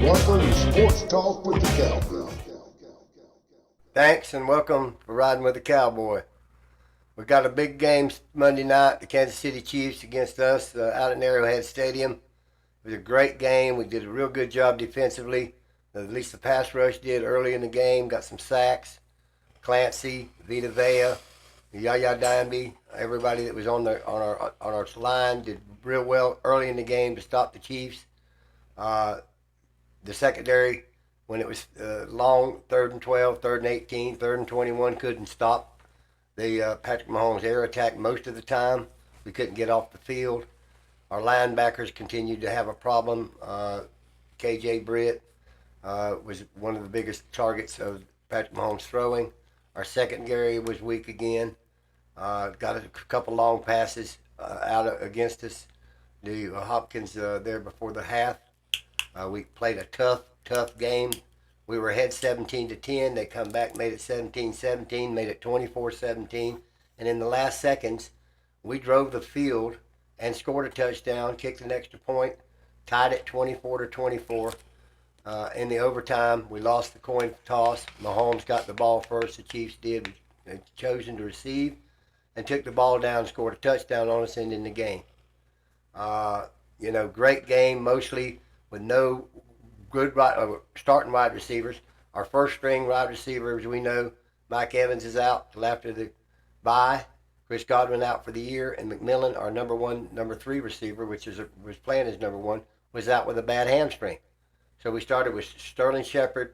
Welcome to Sports Talk with the Cowboy. Thanks and welcome for Riding with the Cowboy. We got a big game Monday night, the Kansas City Chiefs against us out at Arrowhead Stadium. It was a great game. We did a real good job defensively. At least the pass rush did early in the game. Got some sacks. Clancy, Vita Vea, Yaya Diamby, everybody that was on our line did real well early in the game to stop the Chiefs. The secondary, when it was long, 3rd and 12, 3rd and 18, 3rd and 21, couldn't stop the Patrick Mahomes air attack most of the time. We couldn't get off the field. Our linebackers continued to have a problem. KJ Britt was one of the biggest targets of Patrick Mahomes throwing. Our secondary was weak again. Got a couple long passes out against us. The Hopkins there before the half. We played a tough game. We were ahead 17-10. They come back, made it 17-17, made it 24-17. And in the last seconds, we drove the field and scored a touchdown, kicked an extra point, tied it 24-24. In the overtime, we lost the coin toss. Mahomes got the ball first. The Chiefs did. They chosen to receive and took the ball down, scored a touchdown on us, ending the game. Great game, mostly with no good starting wide receivers. Our first string wide receiver, as we know, Mike Evans is out till after the bye. Chris Godwin out for the year, and McMillan, our number 3 receiver, was playing as number 1, was out with a bad hamstring. So we started with Sterling Shepard,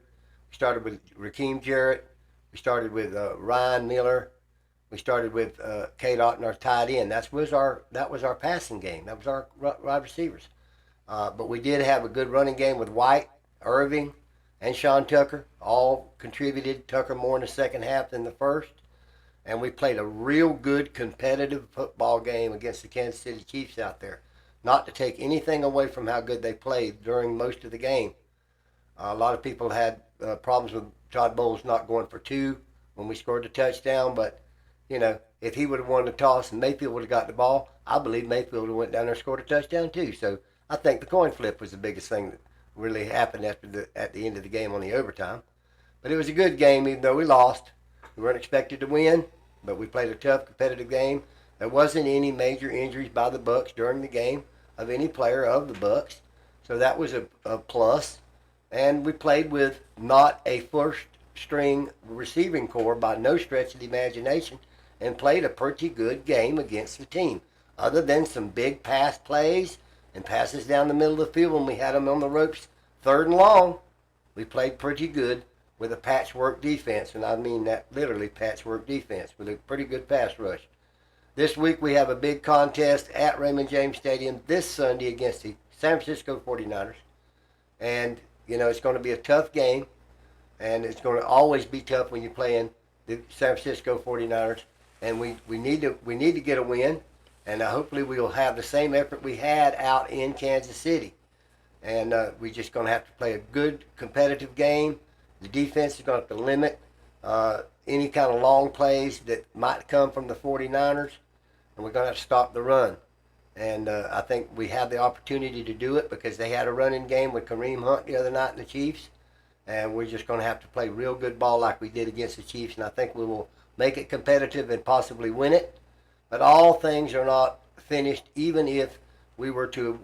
we started with Raheem Jarrett, we started with Ryan Miller, we started with Kate Otten, our tight end. That was our passing game. That was our wide receivers. But we did have a good running game with White, Irving, and Sean Tucker. All contributed. Tucker more in the second half than the first. And we played a real good competitive football game against the Kansas City Chiefs out there. Not to take anything away from how good they played during most of the game. A lot of people had problems with Todd Bowles not going for 2 when we scored the touchdown. But, if he would have won the toss and Mayfield would have got the ball, I believe Mayfield would have went down there and scored a touchdown too. So I think the coin flip was the biggest thing that really happened at the end of the game on the overtime. But it was a good game, even though we lost. We weren't expected to win, but we played a tough, competitive game. There wasn't any major injuries by the Bucs during the game of any player of the Bucs, so that was a plus. And we played with not a first-string receiving core by no stretch of the imagination, and played a pretty good game against the team, other than some big pass plays and passes down the middle of the field when we had them on the ropes 3rd and long. We played pretty good with a patchwork defense, and I mean that literally patchwork defense, with a pretty good pass rush. This week we have a big contest at Raymond James Stadium this Sunday against the San Francisco 49ers. And, it's going to be a tough game, and it's going to always be tough when you're playing the San Francisco 49ers. And we need to get a win. And hopefully we'll have the same effort we had out in Kansas City. And we're just going to have to play a good competitive game. The defense is going to have to limit any kind of long plays that might come from the 49ers. And we're going to have to stop the run. And I think we have the opportunity to do it because they had a running game with Kareem Hunt the other night in the Chiefs. And we're just going to have to play real good ball like we did against the Chiefs. And I think we will make it competitive and possibly win it. But all things are not finished, even if we were to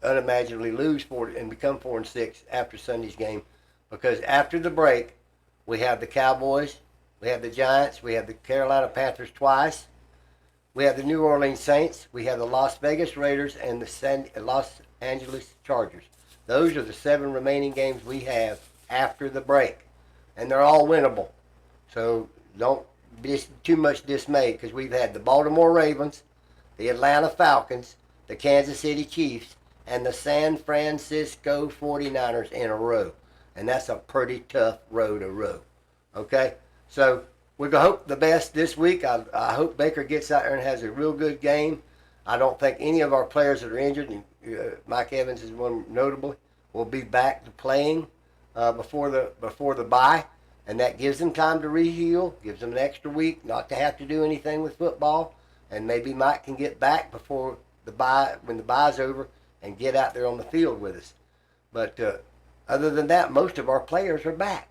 unimaginably lose and become 4-6 after Sunday's game. Because after the break, we have the Cowboys, we have the Giants, we have the Carolina Panthers twice, we have the New Orleans Saints, we have the Las Vegas Raiders, and the Los Angeles Chargers. Those are the 7 remaining games we have after the break. And they're all winnable. So don't be too much dismayed, because we've had the Baltimore Ravens, the Atlanta Falcons, the Kansas City Chiefs, and the San Francisco 49ers in a row. And that's a pretty tough row to row. Okay? So we're going to hope the best this week. I hope Baker gets out there and has a real good game. I don't think any of our players that are injured, and Mike Evans is one notably, will be back to playing before the bye. And that gives them time to re-heal, gives them an extra week not to have to do anything with football. And maybe Mike can get back before the bye, when the bye's over, and get out there on the field with us. But Other than that, most of our players are back.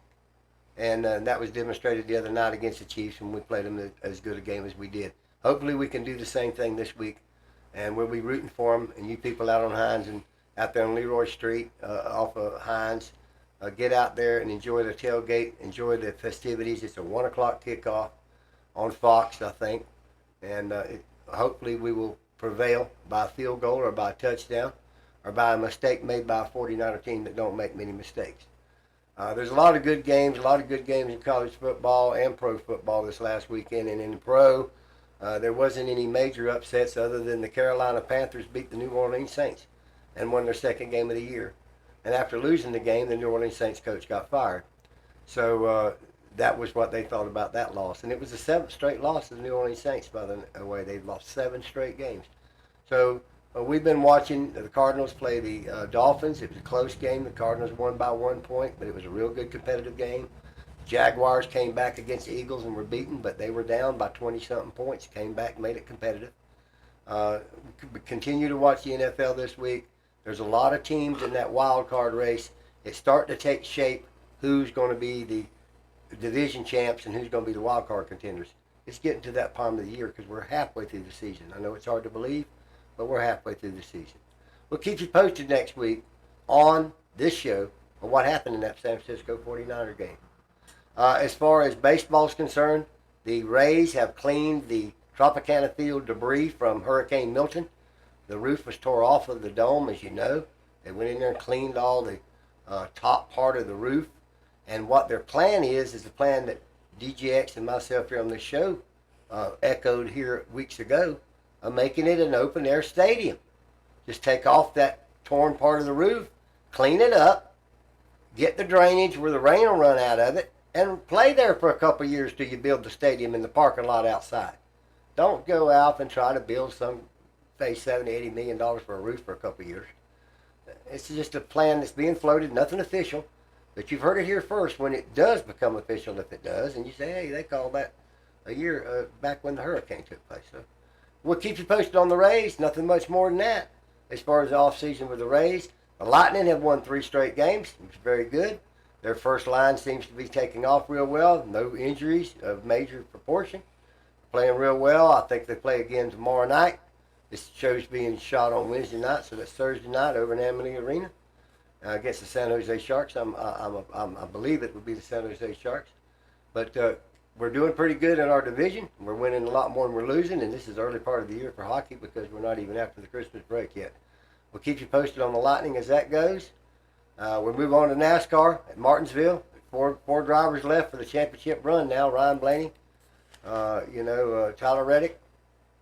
And that was demonstrated the other night against the Chiefs when we played them as good a game as we did. Hopefully we can do the same thing this week, and we'll be rooting for them. And you people out on Hines and out there on Leroy Street off of Hines, get out there and enjoy the tailgate, enjoy the festivities. It's a 1 o'clock kickoff on Fox, I think, and hopefully we will prevail by a field goal or by a touchdown or by a mistake made by a 49er team that don't make many mistakes. There's a lot of good games in college football and pro football this last weekend. And in pro, there wasn't any major upsets other than the Carolina Panthers beat the New Orleans Saints and won their second game of the year. And after losing the game, the New Orleans Saints coach got fired. So that was what they thought about that loss. And it was the 7th straight loss of the New Orleans Saints, by the way. They've lost 7 straight games. So we've been watching the Cardinals play the Dolphins. It was a close game. The Cardinals won by 1 point, but it was a real good competitive game. Jaguars came back against the Eagles and were beaten, but they were down by 20-something points. Came back, made it competitive. Continue to watch the NFL this week. There's a lot of teams in that wild card race. It's starting to take shape who's going to be the division champs and who's going to be the wild card contenders. It's getting to that time of the year because we're halfway through the season. I know it's hard to believe, but we're halfway through the season. We'll keep you posted next week on this show on what happened in that San Francisco 49er game. As far as baseball is concerned, the Rays have cleaned the Tropicana Field debris from Hurricane Milton. The roof was tore off of the dome, as you know. They went in there and cleaned all the top part of the roof. And what their plan is the plan that DGX and myself here on this show echoed here weeks ago, of making it an open-air stadium. Just take off that torn part of the roof, clean it up, get the drainage where the rain will run out of it, and play there for a couple of years till you build the stadium in the parking lot outside. Don't go out and try to build pay $70, $80 million for a roof for a couple of years. It's just a plan that's being floated, nothing official. But you've heard it here first when it does become official, if it does, and you say, hey, they called that a year back when the hurricane took place. So we'll keep you posted on the Rays. Nothing much more than that as far as the offseason with the Rays. The Lightning have won 3 straight games, which is very good. Their first line seems to be taking off real well. No injuries of major proportion. Playing real well. I think they play again tomorrow night. This show's being shot on Wednesday night, so that's Thursday night over in Amalie Arena against the San Jose Sharks. I believe it would be the San Jose Sharks. But we're doing pretty good in our division. We're winning a lot more than we're losing, and this is the early part of the year for hockey because we're not even after the Christmas break yet. We'll keep you posted on the Lightning as that goes. We'll move on to NASCAR at Martinsville. Four drivers left for the championship run now. Ryan Blaney, Tyler Reddick,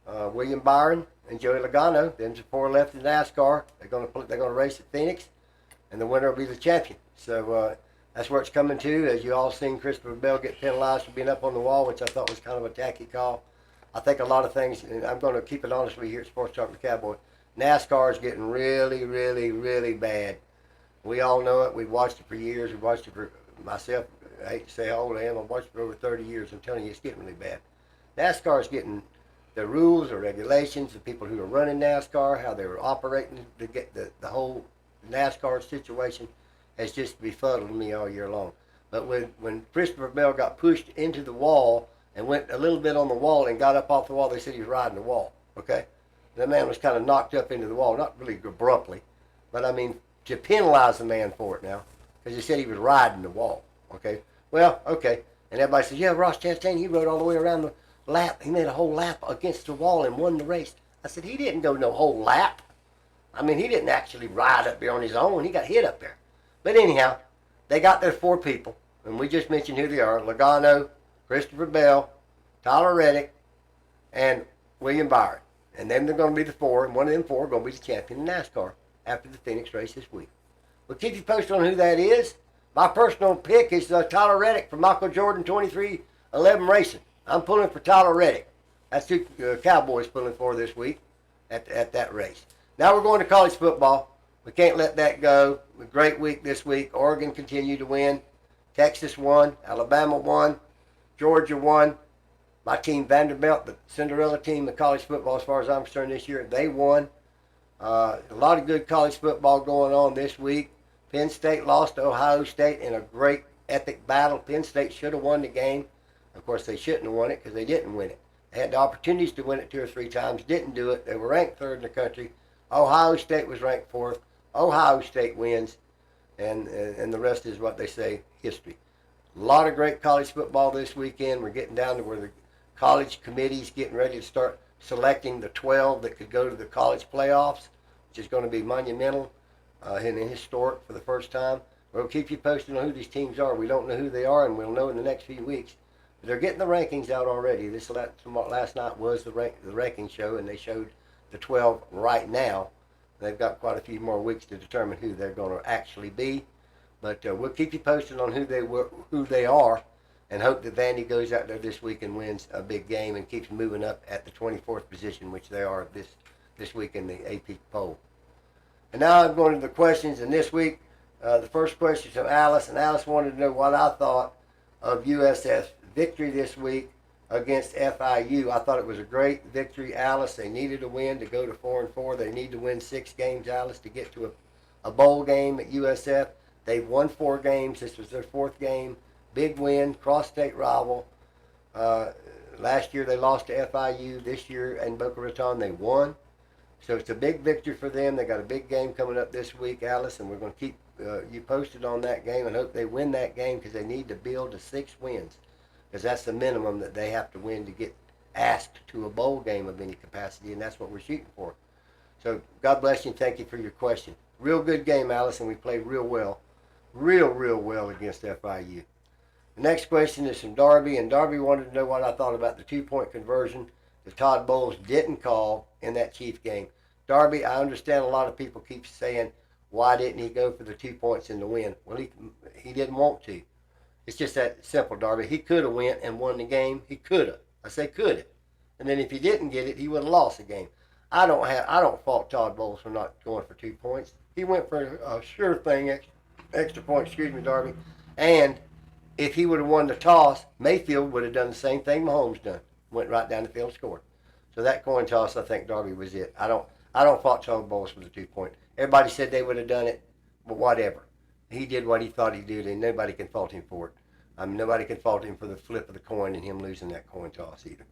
William Byron, and Joey Logano. Them 4 left in NASCAR. They're going to race at Phoenix, and the winner will be the champion. So that's where it's coming to. As you all seen, Christopher Bell get penalized for being up on the wall, which I thought was kind of a tacky call. I think a lot of things, and I'm going to keep it honest with you here at Sports Talk with Cowboy, NASCAR is getting really, really, really bad. We all know it. We've watched it for years. We've watched it for myself. I hate to say how old I am. I've watched it for over 30 years. I'm telling you, it's getting really bad. NASCAR is getting the rules, the regulations, the people who are running NASCAR, how they were operating to get the whole NASCAR situation has just befuddled me all year long. But when Christopher Bell got pushed into the wall and went a little bit on the wall and got up off the wall, they said he was riding the wall, okay? That man was kind of knocked up into the wall, not really abruptly, but I mean, to penalize the man for it now, because he said he was riding the wall, okay? Well, okay. And everybody says, yeah, Ross Chastain, he rode all the way around the lap. He made a whole lap against the wall and won the race. I said, he didn't go no whole lap. I mean, he didn't actually ride up there on his own. He got hit up there. But anyhow, they got their 4 people, and we just mentioned who they are: Logano, Christopher Bell, Tyler Reddick, and William Byron. And then they're going to be the 4, and one of them 4 are going to be the champion in NASCAR after the Phoenix race this week. We'll keep you posted on who that is. My personal pick is Tyler Reddick from Michael Jordan 2311 Racing. I'm pulling for Tyler Reddick. That's who Cowboys pulling for this week at that race. Now we're going to college football. We can't let that go. A great week this week. Oregon continued to win. Texas won. Alabama won. Georgia won. My team, Vanderbilt, the Cinderella team of college football as far as I'm concerned this year, they won. A lot of good college football going on this week. Penn State lost to Ohio State in a great epic battle. Penn State should have won the game. Of course, they shouldn't have won it because they didn't win it. They had the opportunities to win it 2 or 3 times, didn't do it. They were ranked 3rd in the country. Ohio State was ranked 4th. Ohio State wins, and the rest is what they say, history. A lot of great college football this weekend. We're getting down to where the college committee's getting ready to start selecting the 12 that could go to the college playoffs, which is going to be monumental and historic for the first time. We'll keep you posted on who these teams are. We don't know who they are, and we'll know in the next few weeks. But they're getting the rankings out already. Last night was the ranking show, and they showed the 12 right now. They've got quite a few more weeks to determine who they're going to actually be. But we'll keep you posted on who they are, and hope that Vandy goes out there this week and wins a big game and keeps moving up at the 24th position, which they are this week in the AP poll. And now I'm going to the questions, and this week the first question is from Alice, and Alice wanted to know what I thought of USF's victory this week against FIU. I thought it was a great victory, Alice. They needed a win to go to 4-4. They need to win 6 games, Alice, to get to a bowl game at USF. They've won 4 games. This was their 4th game. Big win, cross-state rival. Last year they lost to FIU. This year in Boca Raton they won. So it's a big victory for them. They got a big game coming up this week, Alice, and we're going to keep you posted on that game and hope they win that game because they need to build to 6 wins because that's the minimum that they have to win to get asked to a bowl game of any capacity, and that's what we're shooting for. So God bless you and thank you for your question. Real good game, Alice, and we played real well. Real well against FIU. The next question is from Darby, and Darby wanted to know what I thought about the 2-point conversion that Todd Bowles didn't call in that Chief game. Darby, I understand a lot of people keep saying, why didn't he go for the 2 points in the win? Well, he didn't want to. It's just that simple, Darby. He could have went and won the game. He could have. I say could have. And then if he didn't get it, he would have lost the game. I don't fault Todd Bowles for not going for 2 points. He went for a sure thing extra point, Darby. And if he would have won the toss, Mayfield would have done the same thing Mahomes done. Went right down the field and scored. So that coin toss, I think Darby was it. I don't fault Todd Bowles for the 2 point. Everybody said they would have done it, but whatever. He did what he thought he did, and nobody can fault him for it. Nobody can fault him for the flip of the coin and him losing that coin toss either.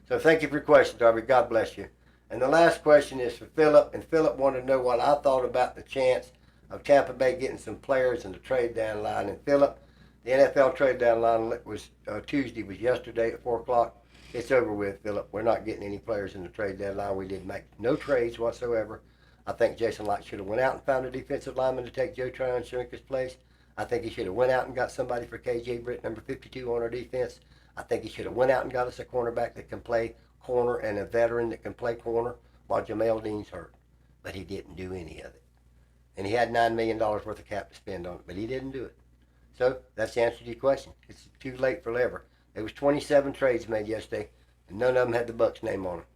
So thank you for your question, Darby. God bless you. And the last question is for Philip, and Philip wanted to know what I thought about the chance of Tampa Bay getting some players in the trade down line. And Philip, the NFL trade down line was Tuesday, was yesterday at 4 o'clock. It's over with, Philip. We're not getting any players in the trade deadline. We did make no trades whatsoever. I think Jason Light should have went out and found a defensive lineman to take Joe Tryon-Shoyinka's place. I think he should have went out and got somebody for KJ Britt, number 52 on our defense. I think he should have went out and got us a cornerback that can play corner and a veteran that can play corner while Jamel Dean's hurt. But he didn't do any of it. And he had $9 million worth of cap to spend on it, but he didn't do it. So that's the answer to your question. It's too late for Lever. There was 27 trades made yesterday, and none of them had the Bucs name on them.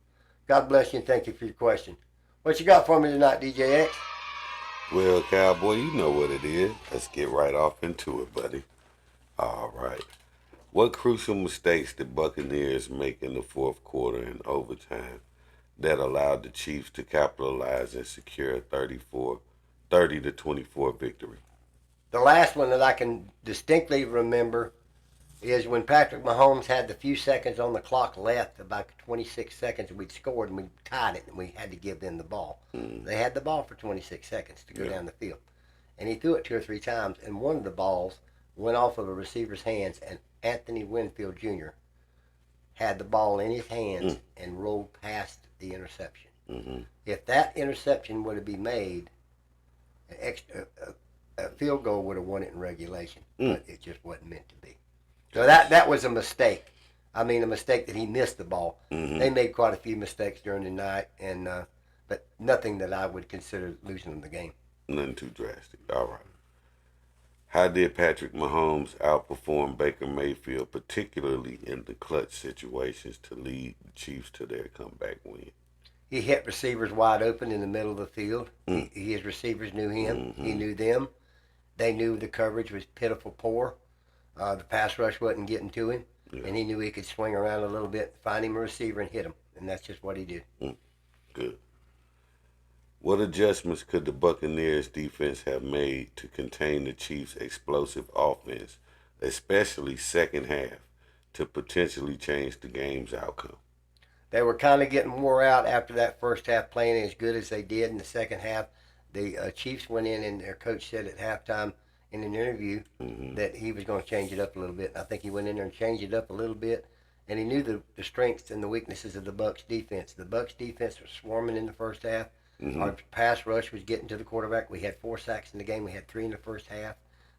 God bless you and thank you for your question. What you got for me tonight, DJ X? Well, Cowboy, you know what it is. Let's get right off into it, buddy. All right. What crucial mistakes did Buccaneers make in the 4th quarter and overtime that allowed the Chiefs to capitalize and secure a 30-24 victory? The last one that I can distinctly remember is when Patrick Mahomes had the few seconds on the clock left, about 26 seconds, and we'd scored and we tied it, and we had to give them the ball. They had the ball for 26 seconds to go down the field. And he threw it 2 or 3 times, and one of the balls went off of a receiver's hands, and Anthony Winfield Jr. had the ball in his hands and rolled past the interception. If that interception would have been made, a field goal would have won it in regulation, but it just wasn't meant to be. So that was a mistake. I mean, a mistake that he missed the ball. They made quite a few mistakes during the night, and but nothing that I would consider losing them the game. Nothing too drastic. All right. How did Patrick Mahomes outperform Baker Mayfield, particularly in the clutch situations, to lead the Chiefs to their comeback win? He hit receivers wide open in the middle of the field. His receivers knew him. He knew them. They knew the coverage was pitiful poor. The pass rush wasn't getting to him. And he knew he could swing around a little bit, find him a receiver, and hit him. And that's just what he did. Good. What adjustments could the Buccaneers defense have made to contain the Chiefs' explosive offense, especially second half, to potentially change the game's outcome? They were kind of getting wore out after that first half, playing as good as they did in the second half. The Chiefs went in, and their coach said at halftime in an interview that he was going to change it up a little bit. I think he went in there and changed it up a little bit, and he knew the strengths and the weaknesses of the Bucs defense. The Bucs defense was swarming in the first half. Our pass rush was getting to the quarterback. We had 4 sacks in the game. We had 3 in the first half,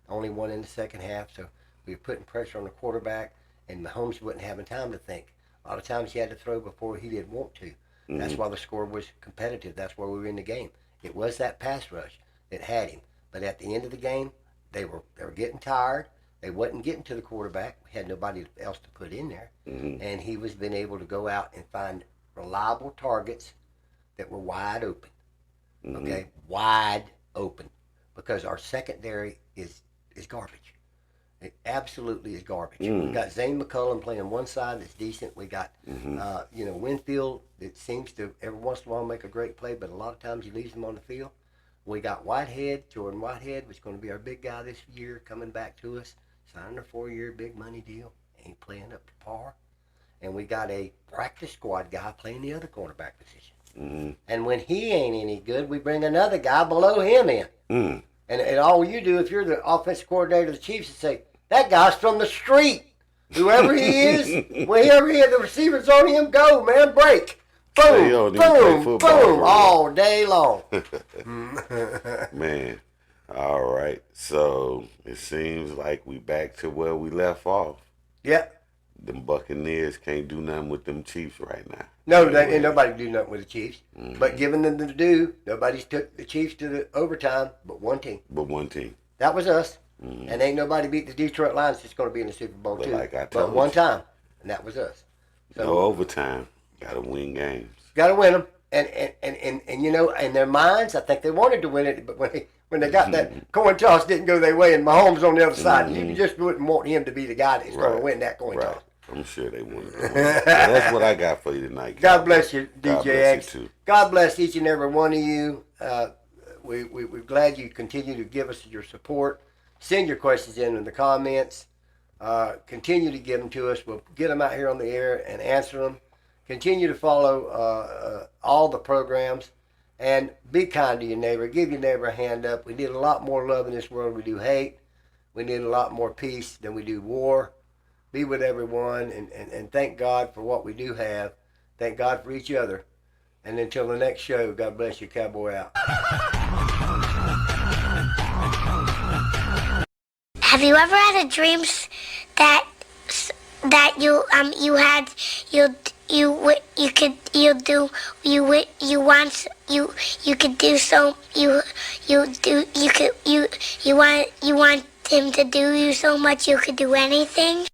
only 1 in the second half. So we were putting pressure on the quarterback, and Mahomes wasn't having time to think. A lot of times he had to throw before he did want to. That's why the score was competitive. That's why we were in the game. It was that pass rush that had him. But at the end of the game, they were getting tired. They wasn't getting to the quarterback. We had nobody else to put in there. And he was been able to go out and find reliable targets that were wide open. Okay? Wide open. Because our secondary is garbage. It absolutely is garbage. We got Zane McCullum playing one side that's decent. We got, Winfield that seems to every once in a while make a great play, but a lot of times he leaves them on the field. We got Jordan Whitehead, which is going to be our big guy this year, coming back to us, signing a 4-year big money deal. Ain't playing up to par. And we got a practice squad guy playing the other cornerback position. And when he ain't any good, we bring another guy below him in. And all you do, if you're the offensive coordinator of the Chiefs, is say, that guy's from the street. Whoever he is, wherever he is, the receivers on him, go, man, break. Boom, boom, boom, all day long. Man, all right. So it seems like we back to where we left off. Yep. Them Buccaneers can't do nothing with them Chiefs right now. No, ain't nobody do nothing with the Chiefs. But giving them the due, nobody's took the Chiefs to the overtime but one team. That was us. And ain't nobody beat the Detroit Lions that's going to be in the Super Bowl, too. Like I but told one you. time, and that was us. So, No overtime. Got to win games. Got to win them. And you know, in their minds, I think they wanted to win it, but when they got that coin toss didn't go their way, and Mahomes on the other side, you just wouldn't want him to be the guy that's going to win that coin toss. I'm sure they wanted to win. That's what I got for you tonight. God bless you, God DJ bless X. you too. God bless each and every one of you. We're glad you continue to give us your support. Send your questions in the comments. Continue to give them to us. We'll get them out here on the air and answer them. Continue to follow all the programs. And be kind to your neighbor. Give your neighbor a hand up. We need a lot more love in this world. We do hate. We need a lot more peace than we do war. Be with everyone and thank God for what we do have. Thank God for each other. And until the next show, God bless you. Cowboy out. Have you ever had a dream that you want him to do you so much you could do anything?